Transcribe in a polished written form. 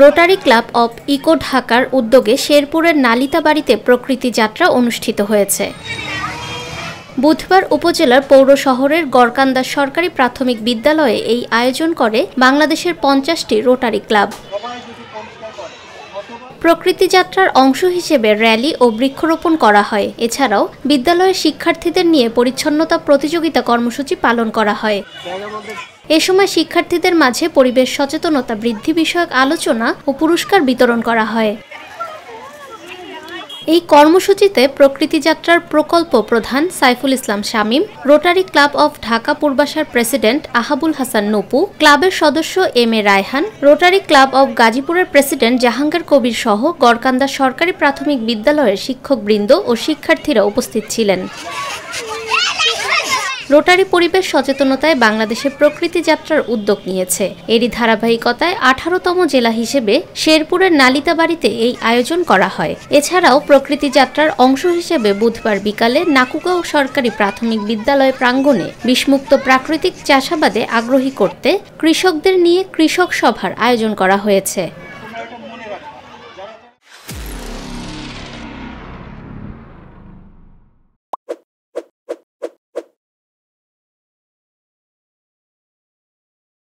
Rotary club of eco ঢাকার উদ্যোগে শেরপুরের নালিতাবাড়িতে প্রকৃতি যাত্রা অনুষ্ঠিত হয়েছে। বুধবার উপজেলার পৌর শহরের গড়কান্দা সরকারি প্রাথমিক বিদ্যালয়ে এই আয়োজন করে বাংলাদেশের 50টি রোটারি ক্লাব। প্রকৃতি যাত্রার অংশ হিসেবে র্যালি ও বৃক্ষরোপণ করা হয়। এছাড়াও বিদ্যালয়ের শিক্ষার্থীদের নিয়ে পরিচ্ছন্নতা প্রতিযোগিতা কর্মসূচি পালন করা হয়। এ সময় শিক্ষার্থীদের মাঝে পরিবেশ সচেতনতা বৃদ্ধি বিষয়ক আলোচনা ও পুরস্কার বিতরণ করা হয়। এই কর্মসূচিতে প্রকৃতি যাত্রার প্রকল্প প্রধান Saiful Islam Shamim, Rotary club of Dhaka পূর্বাশার প্রেসিডেন্ট আহাবুল হাসান নূপু, ক্লাবের সদস্য M A Raihan, Rotary club of গাজীপুরের প্রেসিডেন্ট জাহাঙ্গীর কবির সহ গড়কান্দা সরকারি প্রাথমিক বিদ্যালয়ের শিক্ষকবৃন্দ ও শিক্ষার্থীরা উপস্থিত ছিলেন। রোটারি পরিবেশ সচেতনতায় বাংলাদেশে প্রকৃতি যাত্রার উদ্যোগ নিয়েছে। এরই ধারাবাহিকতায় 18তম জেলা হিসেবে শেরপুরের নালিতাবাড়িতে এই আয়োজন করা হয়। এছাড়াও প্রকৃতি যাত্রার অংশ হিসেবে বুধবার বিকালে নাকুগাঁও সরকারি প্রাথমিক বিদ্যালয় প্রাঙ্গণে বিষমুক্ত প্রাকৃতিক চাষাবাদে আগ্রহী করতে কৃষকদের নিয়ে কৃষক সভার আয়োজন করা হয়েছে।